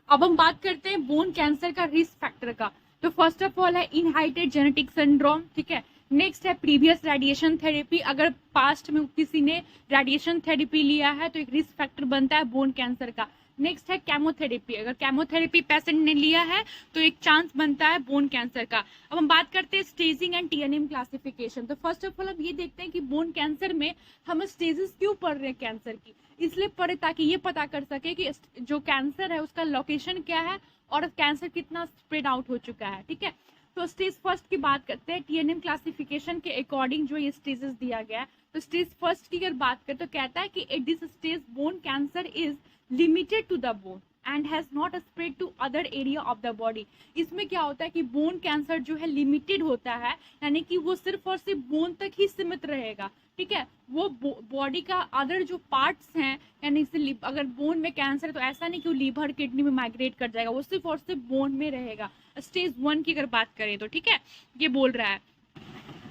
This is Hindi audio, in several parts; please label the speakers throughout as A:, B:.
A: अब हम बात करते हैं बोन कैंसर का रिस्क फैक्टर का। तो फर्स्ट ऑफ ऑल है इनहेरिटेड जेनेटिक सिंड्रोम, ठीक है। नेक्स्ट है प्रीवियस रेडिएशन थेरेपी, अगर पास्ट में किसी ने रेडिएशन थेरेपी लिया है तो एक रिस्क फैक्टर बनता है बोन कैंसर का। नेक्स्ट है केमोथेरेपी, अगर केमोथेरेपी पेशेंट ने लिया है तो एक चांस बनता है बोन कैंसर का। अब हम बात करते हैं स्टेजिंग एंड टीएनएम क्लासिफिकेशन। तो फर्स्ट ऑफ ऑल हम ये देखते हैं कि बोन कैंसर में हम स्टेजेस क्यों पढ़ रहे हैं कैंसर की, इसलिए पढ़े ताकि ये पता कर सके कि जो कैंसर है उसका लोकेशन क्या है और कैंसर कितना स्प्रेड आउट हो चुका है, ठीक है। तो स्टेज फर्स्ट की बात करते हैं, टीएनएम क्लासिफिकेशन के अकॉर्डिंग जो ये स्टेजेस दिया गया है। तो स्टेज फर्स्ट की अगर बात करें तो कहता है कि at this stage bone cancer is limited to the bone and has not spread to other area of the body. इसमें क्या होता है कि बोन कैंसर जो है लिमिटेड होता है, यानी कि वो सिर्फ और सिर्फ बोन तक ही सीमित रहेगा, ठीक है। वो बॉडी का अदर जो पार्ट्स हैं, यानी अगर बोन में कैंसर है तो ऐसा नहीं कि वो लीवर किडनी में माइग्रेट कर जाएगा, वो सिर्फ और सिर्फ बोन में रहेगा। स्टेज 1 की अगर बात करें तो, ठीक है, ये बोल रहा है।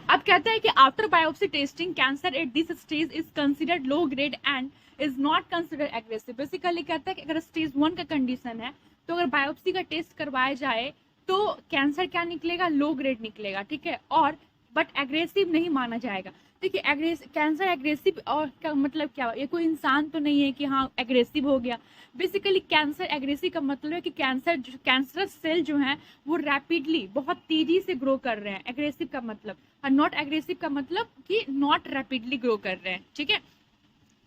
A: अब कहता है कि after biopsy testing cancer eight this stage is considered low grade and is not considered aggressive. Basically कहता है कि अगर स्टेज 1 का कंडीशन है तो अगर बायोप्सी का टेस्ट करवाया जाए तो कैंसर क्या निकलेगा, लो ग्रेड निकलेगा, ठीक है, और बट एग्रेसिव नहीं माना जाएगा। देखिए कैंसर एग्रेसिव और का मतलब क्या, ये कोई इंसान तो नहीं है कि हाँ एग्रेसिव हो गया। बेसिकली कैंसर एग्रेसिव का मतलब है कि कैंसरस सेल जो है वो रैपिडली बहुत तेजी से ग्रो कर रहे हैं, एग्रेसिव का मतलब, और नॉट एग्रेसिव का मतलब कि नॉट रैपिडली ग्रो कर रहे हैं, ठीक है।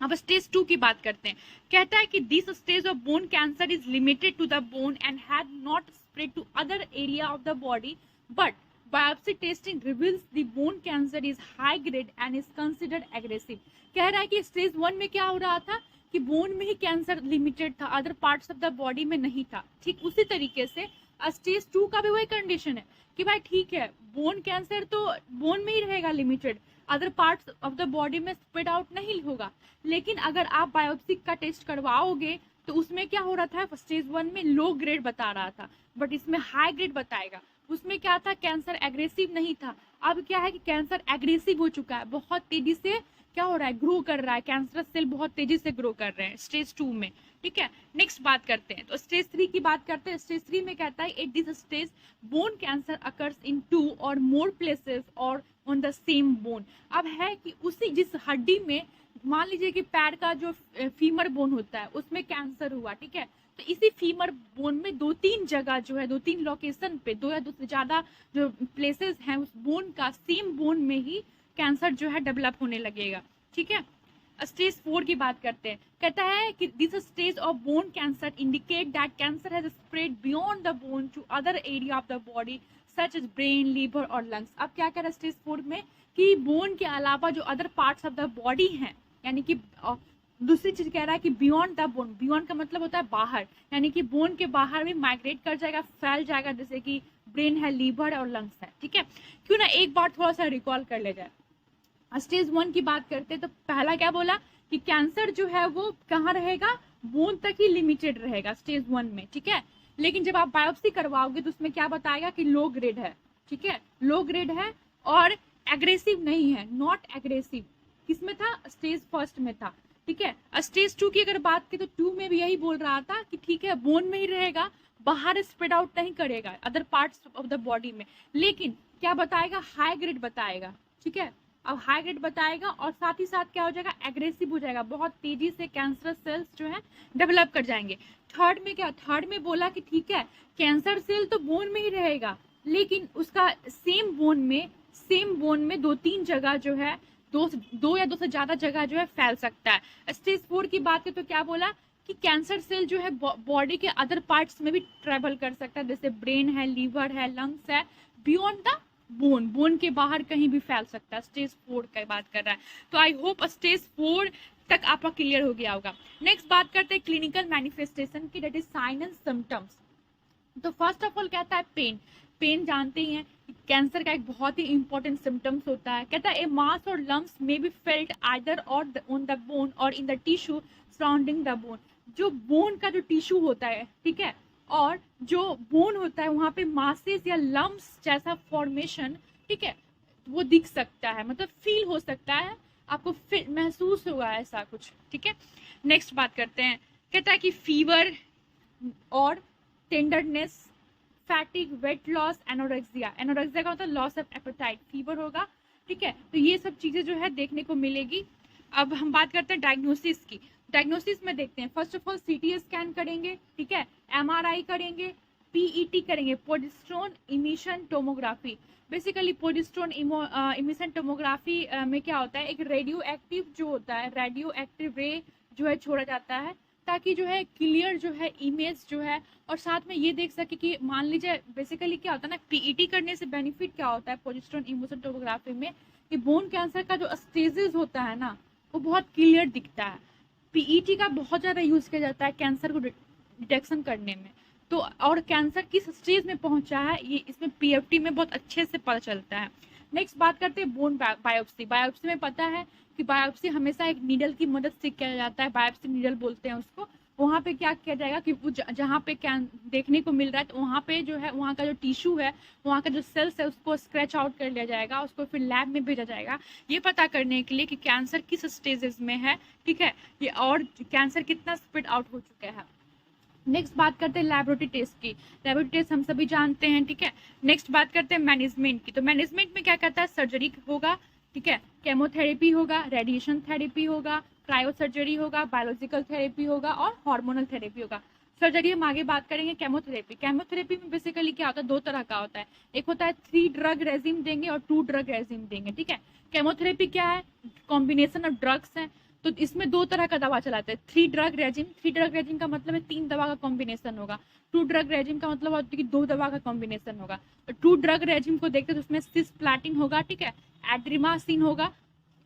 A: अब स्टेज 2 की बात करते हैं। कहता है कि this stage of bone cancer is limited to the bone and had not spread to other area of the body but biopsy testing reveals the bone cancer is high grade and is considered aggressive। कह रहा है कि स्टेज 1 में क्या हो रहा था कि बोन में ही कैंसर लिमिटेड था, other parts of the body में नहीं था। ठीक उसी तरीके से स्टेज 2 का भी वही कंडीशन है कि भाई ठीक है बोन कैंसर तो बोन में ही रहेगा limited, other parts of the body में स्प्रेड आउट नहीं होगा। लेकिन अगर आप बायोप्सी का टेस्ट करवाओगे तो उसमें क्या हो रहा था, स्टेज 1 में लो ग्रेड बता रहा था बट इसमें हाई ग्रेड बताएगा। उसमें क्या था, कैंसर एग्रेसिव नहीं था। अब क्या है कि कैंसर एग्रेसिव हो चुका है, बहुत तेजी से क्या हो रहा है, ग्रो कर रहा है, कैंसरस सेल बहुत तेजी से ग्रो कर रहे हैं स्टेज 2 में, ठीक है। नेक्स्ट बात करते हैं तो स्टेज 3 की बात करते हैं। स्टेज 3 में कहता है eight this stage bone cancer occurs in 2 और मोर प्लेसेस और ऑन द सेम बोन। अब है कि उसी जिस हड्डी में, मान लीजिए कि पैर का जो फीमर बोन होता है उसमें कैंसर हुआ, ठीक है, तो इसी फीमर बोन में 2-3 जगह जो है, 2-3 लोकेशन पे, 2 या 2 से ज्यादा जो प्लेसेस हैं उस बोन का, सेम बोन में ही कैंसर जो है डेवलप होने लगेगा, ठीक है। स्टेज 4 की बात करते हैं। कहता है कि this stage of bone cancer indicate that cancer has spread beyond the bone to other area of the body such as brain, liver और लंग्स। अब क्या कह रहा है स्टेज 4 में कि बोन के अलावा जो other parts of the body हैं, यानी कि दूसरी चीज कह रहा है कि बियॉन्ड द बोन, बियॉन्ड का मतलब होता है बाहर, यानी कि बोन के बाहर भी माइग्रेट कर जाएगा, फैल जाएगा, जैसे कि ब्रेन है, लीवर और लंग्स है, ठीक है। क्यों ना एक बार थोड़ा सा रिकॉल कर ले जाए। स्टेज 1 की बात करते हैं तो पहला क्या बोला कि कैंसर जो है वो कहाँ रहेगा, बोन तक ही लिमिटेड रहेगा स्टेज 1 में, ठीक है। लेकिन जब आप बायोप्सी करवाओगे तो उसमें क्या बताएगा कि लो ग्रेड है, ठीक है, लो ग्रेड है और एग्रेसिव नहीं है, नॉट एग्रेसिव। किसमें था, स्टेज फर्स्ट में था, ठीक है। स्टेज 2 की अगर बात करें तो 2 में भी यही बोल रहा था कि ठीक है बोन में ही रहेगा, बाहर स्प्रेड आउट नहीं करेगा other parts of the body में, लेकिन क्या बताएगा, हाई ग्रेड बताएगा, ठीक है। अब हाई ग्रेड बताएगा और साथ ही साथ क्या हो जाएगा, एग्रेसिव हो जाएगा, बहुत तेजी से कैंसर सेल्स जो है डेवलप कर जाएंगे। थर्ड में क्या, थर्ड में बोला कि ठीक है कैंसर सेल तो बोन में ही रहेगा लेकिन उसका सेम बोन में 2-3 जगह जो है, दो या दो से ज्यादा जगह जो है फैल सकता है। स्टेज 4 की बात करें तो क्या बोला कि कैंसर सेल जो है बॉडी के अदर पार्ट्स में भी ट्रेवल कर सकता है, जैसे ब्रेन है, लीवर है, लंग्स है, बियॉन्ड द बोन, बोन के बाहर कहीं भी फैल सकता है। स्टेज 4 की बात कर रहा है, तो आई होप स्टेज 4 तक आपका क्लियर हो गया होगा। नेक्स्ट बात करते हैं क्लिनिकल मैनिफेस्टेशन की, that is sine and symptoms. तो फर्स्ट ऑफ ऑल कहता है पेन, पेन जानते ही हैं कैंसर का एक बहुत ही इंपॉर्टेंट सिम्टम्स होता है। कहता है a mass or lumps may be felt either or on the bone or in the tissue surrounding the bone. जो बोन का जो टिश्यू होता है, ठीक है, और जो बोन होता है वहां पे मासेस या लम्स जैसा फॉर्मेशन, ठीक है, वो दिख सकता है, मतलब फील हो सकता है, आपको महसूस होगा ऐसा कुछ, ठीक है। नेक्स्ट बात करते हैं। कहता है कि फीवर और tenderness, फैटिक, weight loss, anorexia. Anorexia का मतलब लॉस ऑफ एपेटाइट, फीवर होगा, ठीक है। तो ये सब चीजें जो है देखने को मिलेगी। अब हम बात करते हैं डायग्नोसिस की। डायग्नोसिस में देखते हैं, first of all CT scan करेंगे, ठीक है, एमआरआई करेंगे, पीईटी करेंगे, progesterone emission tomography. Basically progesterone emission tomography में क्या होता है, एक रेडियो एक्टिव जो होता है, रेडियो एक्टिव रे जो है छोड़ा जाता है, ताकि जो है क्लियर जो है इमेज जो है, और साथ में ये देख सके कि मान लीजिए बेसिकली क्या होता है ना, पीईटी करने से बेनिफिट क्या होता है प्रोजेस्टेरोन इमिशन टोमोग्राफी में, कि बोन कैंसर का जो स्टेजेस होता है ना वो बहुत क्लियर दिखता है। पीईटी का बहुत ज़्यादा यूज किया जाता है कैंसर को डिटेक्शन करने में। तो और कैंसर किस स्टेज में पहुंचा है ये इसमें पीएफटी में बहुत अच्छे से पता चलता है। नेक्स्ट बात करते हैं बोन बायोप्सी। बायोप्सी में पता है कि बायोप्सी हमेशा एक नीडल की मदद से किया जाता है, बायोप्सी नीडल बोलते हैं उसको। वहाँ पे क्या किया जाएगा कि वो जहाँ पे देखने को मिल रहा है तो वहाँ पे जो है वहाँ का जो टिश्यू है, वहाँ का जो सेल्स है उसको स्क्रैच आउट कर लिया जाएगा, उसको फिर लैब में भेजा जाएगा ये पता करने के लिए कि कैंसर किस स्टेजेस में है, ठीक है, ये और कैंसर कितना स्प्रेड आउट हो चुका है। नेक्स्ट बात करते हैं लैबोरेटरी टेस्ट की। लैबोरेटरी टेस्ट हम सभी जानते हैं, ठीक है। नेक्स्ट बात करते हैं मैनेजमेंट की। तो मैनेजमेंट में क्या कहता है, सर्जरी होगा, ठीक है, केमोथेरेपी होगा, रेडिएशन थेरेपी होगा, क्रायो सर्जरी होगा, बायोलॉजिकल थेरेपी होगा और हार्मोनल थेरेपी होगा। सर्जरी हम आगे बात करेंगे। केमोथेरेपी, केमोथेरेपी में बेसिकली क्या होता है, दो तरह का होता है, एक होता है 3 ड्रग रेजिम देंगे और 2 ड्रग रेजिम देंगे, ठीक है। केमोथेरेपी क्या है, कॉम्बिनेशन ऑफ ड्रग्स है, तो इसमें 2 तरह का दवा चलाते हैं। 3 ड्रग रेजिम, 3 ड्रग रेजिम का मतलब है 3 दवा का कॉम्बिनेशन होगा। 2 ड्रग रेजिम का मतलब होता है कि 2 दवा का कॉम्बिनेशन होगा। तो 2 ड्रग रेजिम को देखते हैं तो उसमें सिस्प्लाटिन होगा, ठीक है, एड्रीमासिन होगा,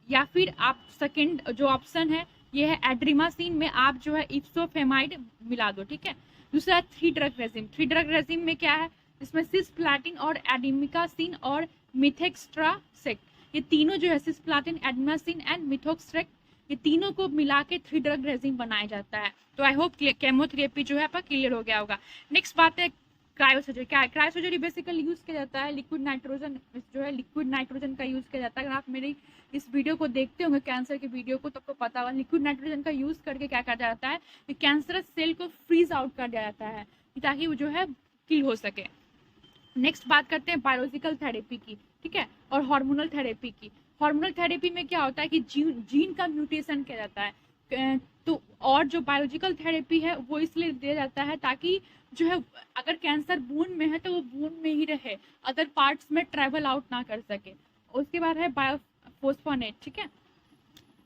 A: या फिर आप सेकेंड जो ऑप्शन है ये है एड्रीमासिन में आप जो है इप्सोफेमाइड मिला दो, ठीक है। दूसरा 3 ड्रग रेजिम। 3 ड्रग रेजिम में क्या है, इसमें सिस्प्लाटिन और एडिमिकासिन और मिथेक्स्ट्रासेक, ये तीनों जो है सिस्प्लाटिन, एडिमासिन एंड मिथोक्स्ट्रेक, ये तीनों को मिला के 3 ड्रग रेजिम बनाया जाता है। तो आई होप केमोथेरेपी जो है आपका क्लियर हो गया होगा। नेक्स्ट बात है क्रायोसर्जरी। क्या है क्रायोसर्जरी, बेसिकली यूज किया जाता है लिक्विड नाइट्रोजन, जो है लिक्विड नाइट्रोजन का यूज किया जाता है। अगर आप मेरी इस वीडियो को देखते होंगे कैंसर के वीडियो को तो आपको पता होगा लिक्विड नाइट्रोजन का यूज करके क्या करा जाता है कि कैंसरस सेल को फ्रीज आउट कर दिया जाता है ताकि वो जो है किल हो सके। नेक्स्ट बात करते हैं बायोलॉजिकल थेरेपी की, ठीक है, और हार्मोनल थेरेपी की। हार्मोनल थेरेपी में क्या होता है कि जीन का म्यूटेशन किया जाता है। तो और जो बायोलॉजिकल थेरेपी है वो इसलिए दिया जाता है ताकि जो है अगर कैंसर बोन में है तो वो बोन में ही रहे, अदर पार्ट्स में ट्रैवल आउट ना कर सके। उसके बाद है बायोफोस्फोनेट, ठीक है।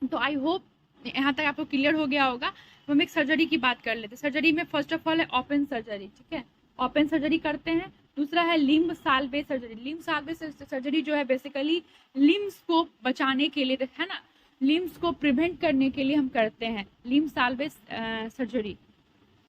A: तो आई होप यहाँ तक आपको क्लियर हो गया होगा। तो हम एक सर्जरी की बात कर लेते हैं। सर्जरी में फर्स्ट ऑफ ऑल है ओपन सर्जरी, ठीक है, ओपन सर्जरी करते हैं। दूसरा है limb Salve surgery. Limb Salve surgery जो है बेसिकली लिम्स को बचाने के लिए है ना, लिम्स को प्रिवेंट करने के लिए हम करते हैं लिम्ब साल्वे सर्जरी,